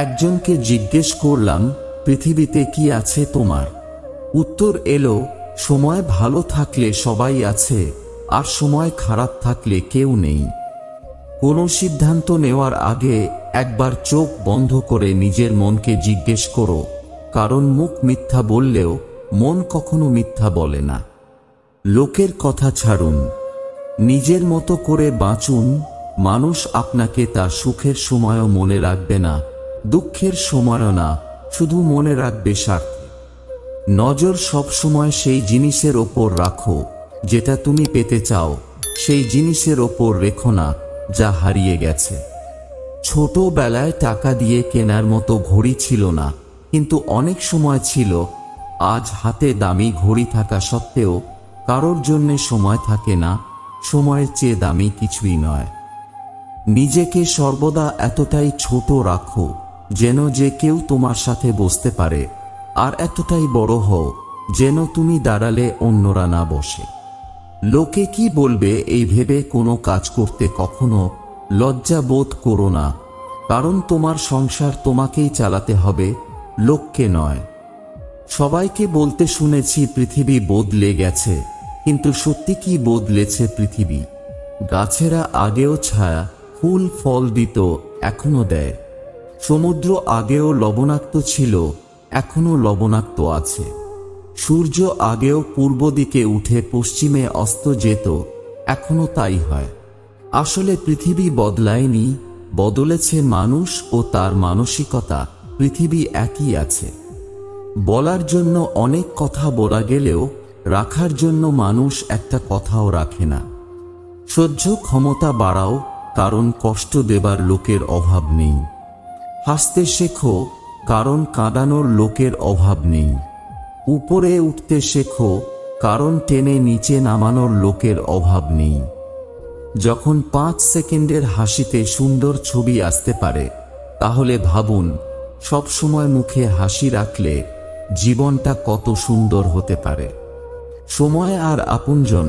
একজনকে জিজ্ঞেস করলাম, পৃথিবীতে কি আছে তোমার? উত্তর এলো, সময় ভালো থাকলে সবাই আছে, আর সময় খারাপ থাকলে কেউ নেই। কোনো সিদ্ধান্ত নেওয়ার আগে একবার চোখ বন্ধ করে নিজের মনকে জিজ্ঞেস করো, কারণ মুখ মিথ্যা বললেও মন কখনো মিথ্যা বলে না। লোকের কথা ছাড়ুন, নিজের মতো করে বাঁচুন। মানুষ আপনাকে তার সুখের সময়ও মনে রাখবে না, দুঃখের সময়ও না, শুধু মনে রাখবে স্বার্থে। নজর সবসময় সেই জিনিসের ওপর রাখো যেটা তুমি পেতে চাও, সেই জিনিসের ওপর রেখো না যা হারিয়ে গেছে। ছোটবেলায় টাকা দিয়ে কেনার মতো ঘড়ি ছিল না, কিন্তু অনেক সময় ছিল। আজ হাতে দামি ঘড়ি থাকা সত্ত্বেও কারোর জন্যে সময় থাকে না। সময়ের চেয়ে দামি কিছুই নয়। নিজেকে সর্বদা এতটাই ছোট রাখো যেন যে কেউ তোমার সাথে বসতে পারে, আর এতটাই বড় হও যেন তুমি দাঁড়ালে অন্যরা না বসে। লোকে কি বলবে এই ভেবে কোনো কাজ করতে কখনো লজ্জা বোধ করো না, কারণ তোমার সংসার তোমাকেই চালাতে হবে, লোককে নয়। সবাইকে বলতে শুনেছি পৃথিবী বদলে গেছে, কিন্তু সত্যি কি বদলেছে পৃথিবী? গাছেরা আগেও ছায়া ফুল ফল দিত, এখনো দেয়। সমুদ্র আগেও লবণাক্ত ছিল, এখনো লবণাক্ত আছে। সূর্য আগেও পূর্ব দিকে উঠে পশ্চিমে অস্ত যেত, এখনো তাই হয়। আসলে পৃথিবী বদলায়নি, বদলেছে মানুষ ও তার মানসিকতা। পৃথিবী একই আছে। বলার জন্য অনেক কথা বলা গেলেও রাখার জন্য মানুষ একটা কথাও রাখে না। সহ্য ক্ষমতা বাড়াও, কারণ কষ্ট দেবার লোকের অভাব নেই। হাসতে শেখো, কারণ কাঁদানোর লোকের অভাব নেই। উপরে উঠতে শেখো, কারণ টেনে নিচে নামানোর লোকের অভাব নেই। যখন 5 সেকেন্ডের হাসিতে সুন্দর ছবি আসতে পারে, তাহলে ভাবুন সব সময় মুখে হাসি রাখলে জীবনটা কত সুন্দর হতে পারে। সময় আর আপনজন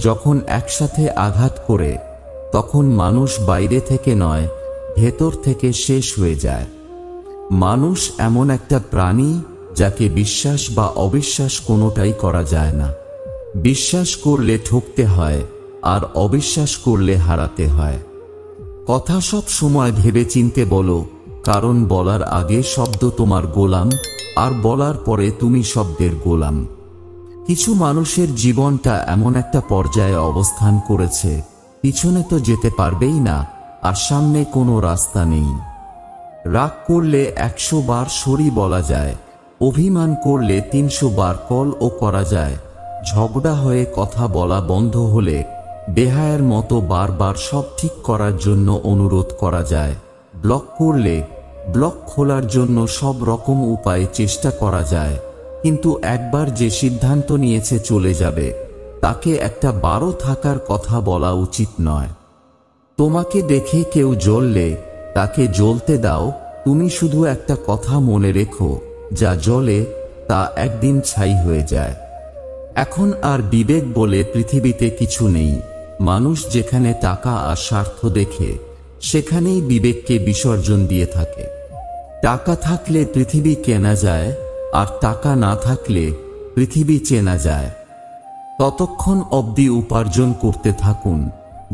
যখন একসাথে আঘাত করে, তখন মানুষ বাইরে থেকে নয়, ভেতর থেকে শেষ হয়ে যায়। মানুষ এমন একটা প্রাণী যাকে বিশ্বাস বা অবিশ্বাস কোনোটাই করা যায় না। বিশ্বাস করলে ঠকতে হয়, আর অবিশ্বাস করলে হারাতে হয়। কথা সব সময় ভেবেচিন্তে বলো, কারণ বলার আগে শব্দ তোমার গোলাম, আর বলার পরে তুমি শব্দের গোলাম। কিছু মানুষের জীবনটা এমন একটা পর্যায়ে অবস্থান করেছে, পিছনে তো যেতে পারবেই না, আর সামনে কোনো রাস্তা নেই। রাগ করলে 100 বার সরি বলা যায়, অভিমান করলে 300 বার কলও করা যায়। ঝগড়া হয়ে কথা বলা বন্ধ হলে বেহায়ের মতো বারবার সব ঠিক করার জন্য অনুরোধ করা যায়। ব্লক করলে ব্লক খোলার জন্য সব রকম উপায়ে চেষ্টা করা যায়, কিন্তু একবার যে সিদ্ধান্ত নিয়েছে চলে যাবে, তাকে একটা বারো থাকার কথা বলা উচিত নয়। তোমাকে দেখে কেউ জ্বললে তাকে জ্বলতে দাও। তুমি শুধু একটা কথা মনে রেখো, যা জ্বলে তা একদিন ছাই হয়ে যায়। এখন আর বিবেক বলে পৃথিবীতে কিছু নেই। মানুষ যেখানে টাকা আর স্বার্থ দেখে, সেখানেই বিবেককে বিসর্জন দিয়ে থাকে। টাকা থাকলে পৃথিবী কেনা যায়, আর টাকা না থাকলে পৃথিবী চেনা যায়। ততক্ষণ অবধি উপার্জন করতে থাকুন,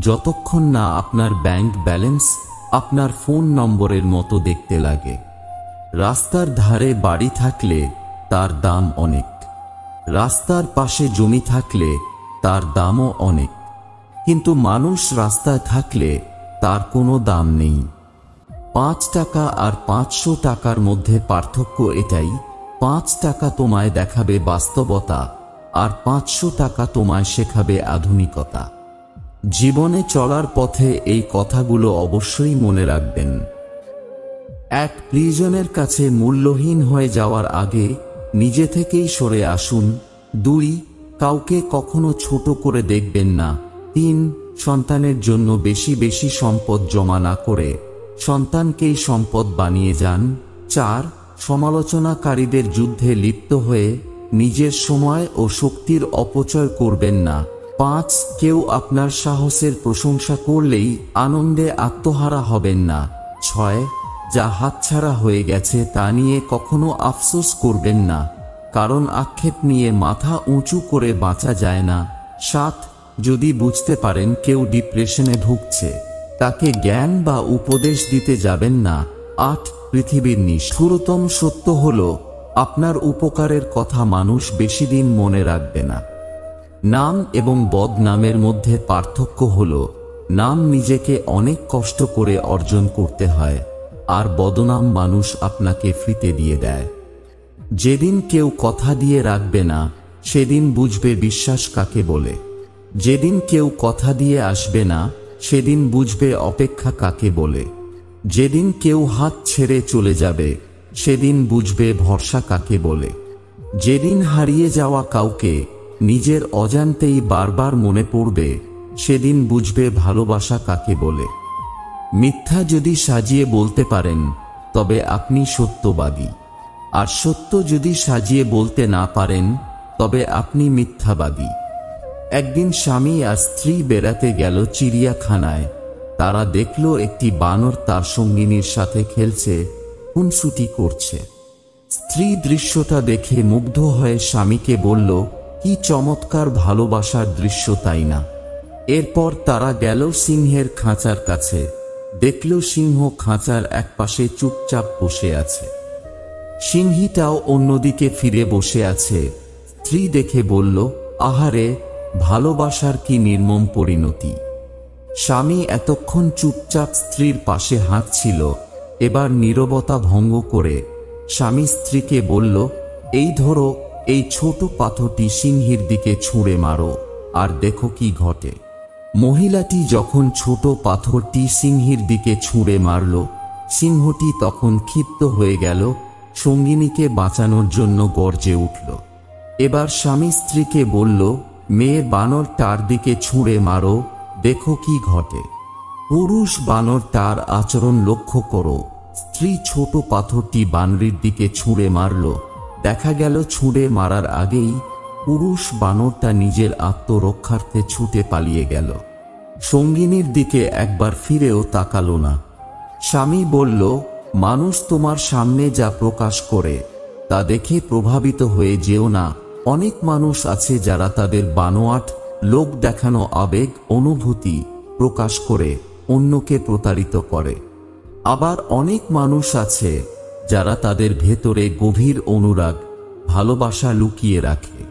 যতক্ষণ না আপনার ব্যাংক ব্যালেন্স আপনার ফোন নম্বরের মতো দেখতে লাগে। রাস্তার ধারে বাড়ি থাকলে তার দাম অনেক, রাস্তার পাশে জমি থাকলে তার দামও অনেক, কিন্তু মানুষ রাস্তায় থাকলে তার কোনো দাম নেই। 5 টাকা আর 500 টাকার মধ্যে পার্থক্য এটাই, 5 টাকা তোমায় দেখাবে বাস্তবতা, আর 500 টাকা তোমায় শেখাবে আধুনিকতা। জীবনে চলার পথে এই কথাগুলো অবশ্যই মনে রাখবেন। 1. প্রিয়জনের কাছে মূল্যহীন হয়ে যাওয়ার আগে নিজে থেকেই সরে আসুন। 2. কাউকে কখনো ছোট করে দেখবেন না। 3. সন্তানের জন্য বেশি বেশি সম্পদ জমা না করে সন্তানকেই সম্পদ বানিয়ে যান। 4. সমালোচনাকারীদের যুদ্ধে লিপ্ত হয়ে নিজের সময় ও শক্তির অপচয় করবেন না। 5. কেউ আপনার সাহসের প্রশংসা করলেই আনন্দে আত্মহারা হবেন না। 6. যা হাতছাড়া হয়ে গেছে তা নিয়ে কখনো আফসোস করবেন না, কারণ আক্ষেপ নিয়ে মাথা উঁচু করে বাঁচা যায় না। 7. যদি বুঝতে পারেন কেউ ডিপ্রেশনে ভুগছে, তাকে জ্ঞান বা উপদেশ দিতে যাবেন না। 8. পৃথিবীর নিষ্ঠুরতম সত্য হল, আপনার উপকারের কথা মানুষ বেশি দিন মনে রাখবে না। নাম এবং বদনামের মধ্যে পার্থক্য হল, নাম নিজেকে অনেক কষ্ট করে অর্জন করতে হয়, আর বদনাম মানুষ আপনাকে ফ্রিতে দিয়ে দেয়। যেদিন কেউ কথা দিয়ে রাখবে না, সেদিন বুঝবে বিশ্বাস কাকে বলে। যেদিন কেউ কথা দিয়ে আসবে না, সেদিন বুঝবে অপেক্ষা কাকে বলে। যেদিন কেউ হাত ছেড়ে চলে যাবে, সেদিন বুঝবে ভরসা কাকে বলে। যেদিন হারিয়ে যাওয়া কাউকে নিজের অজান্তেই বারবার মনে পড়বে, সেদিন বুঝবে ভালোবাসা কাকে বলে। মিথ্যা যদি সাজিয়ে বলতে পারেন, তবে আপনি সত্যবাদী। আর সত্য যদি সাজিয়ে বলতে না পারেন, তবে আপনি মিথ্যাবাদী। একদিন স্বামী আর স্ত্রী বেড়াতে গেল চিড়িয়াখানায়। তারা দেখল একটি বানর তার সঙ্গিনীর সাথে খেলছে, খুনসুটি করছে। স্ত্রী দৃশ্যটা দেখে মুগ্ধ হয়ে স্বামীকে বলল, কি চমৎকার ভালোবাসার দৃশ্য, তাই না? এরপর তারা গেল সিংহের খাঁচার কাছে। দেখল সিংহ খাঁচার একপাশে চুপচাপ বসে আছে। সিংহীটাও অন্যদিকে ফিরে বসে আছে। স্ত্রী দেখে বলল, আহারে, ভালোবাসার কি নির্মম পরিণতি। স্বামী এতক্ষণ চুপচাপ স্ত্রীর পাশে হাঁটছিল, এবার নীরবতা ভঙ্গ করে স্বামী স্ত্রীকে বলল, এই ধরো, এই ছোট পাথরটি সিংহীর দিকে ছুঁড়ে মারো, আর দেখো কি ঘটে। মহিলাটি যখন ছোট পাথরটি সিংহীর দিকে ছুঁড়ে মারল, সিংহটি তখন ক্ষিপ্ত হয়ে গেল, সঙ্গিনীকে বাঁচানোর জন্য গর্জে উঠল। এবার স্বামী স্ত্রীকে বলল, মেয়ে বানরটার দিকে ছুঁড়ে মারো, দেখো কি ঘটে। পুরুষ বানরটার আচরণ লক্ষ্য করো। স্ত্রী ছোট পাথরটি বানরের দিকে ছুঁড়ে মারল। দেখা গেল ছুঁড়ে মারার আগেই পুরুষ বানরটা নিজের আত্মরক্ষার্থে ছুটে পালিয়ে গেল। সঙ্গিনীর দিকে একবার ফিরেও তাকালো না। স্বামী বলল, মানুষ তোমার সামনে যা প্রকাশ করে তা দেখে প্রভাবিত হয়ে যেও না। অনেক মানুষ আছে যারা তাদের বানোয়াট, লোক দেখানো আবেগ, অনুভূতি প্রকাশ করে অন্যকে প্রতারিত করে। আবার অনেক মানুষ আছে যারা তাদের ভেতরে গভীর অনুরাগ, ভালোবাসা লুকিয়ে রাখে।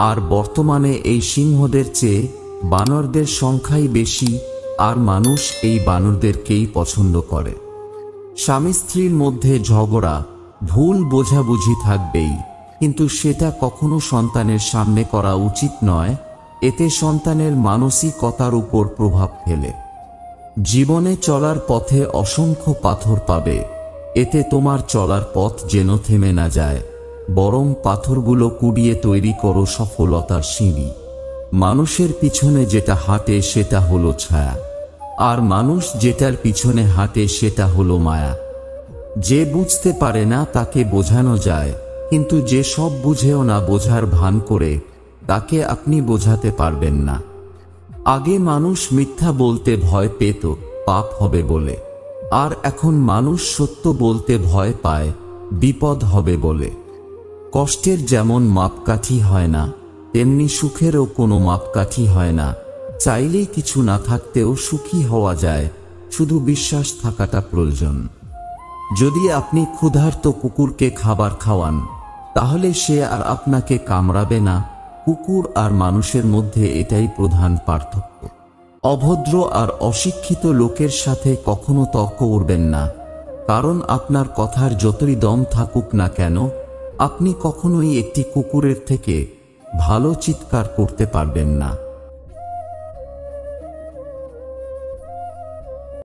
আর বর্তমানে এই সিংহদের চেয়ে বানরদের সংখ্যাই বেশি, আর মানুষ এই বানরদেরকেই পছন্দ করে। স্বামী স্ত্রীর মধ্যে ঝগড়া, ভুল বোঝাবুঝি থাকবেই, কিন্তু সেটা কখনো সন্তানের সামনে করা উচিত নয়। এতে সন্তানের মানসিকতার উপর প্রভাব ফেলে। জীবনে চলার পথে অসংখ্য পাথর পাবে, এতে তোমার চলার পথ যেন থেমে না যায়, বরং পাথরগুলো কুড়িয়ে তৈরি করো সফলতার সিঁড়ি। মানুষের পিছনে যেটা হাঁটে সেটা হলো ছায়া, আর মানুষ যেটার পিছনে হাঁটে সেটা হলো মায়া। যে বুঝতে পারে না তাকে বোঝানো যায়, কিন্তু যে সব বুঝেও না বোঝার ভান করে, তাকে আপনি বোঝাতে পারবেন না। আগে মানুষ মিথ্যা বলতে ভয় পেত পাপ হবে বলে, আর এখন মানুষ সত্য বলতে ভয় পায় বিপদ হবে বলে। কষ্টের যেমন মাপকাঠি হয় না, তেমনি সুখেরও কোনো মাপকাঠি হয় না। চাইলেই কিছু না থাকতেও সুখী হওয়া যায়, শুধু বিশ্বাস থাকাটা প্রয়োজন। যদি আপনি ক্ষুধার্ত কুকুরকে খাবার খাওয়ান, তাহলে সে আর আপনাকে কামড়াবে না। কুকুর আর মানুষের মধ্যে এটাই প্রধান পার্থক্য। অভদ্র আর অশিক্ষিত লোকের সাথে কখনো তর্ক করবেন না, কারণ আপনার কথার যতই দম থাকুক না কেন, আপনি কখনোই একটি কুকুরের থেকে ভালো চিৎকার করতে পারবেন না।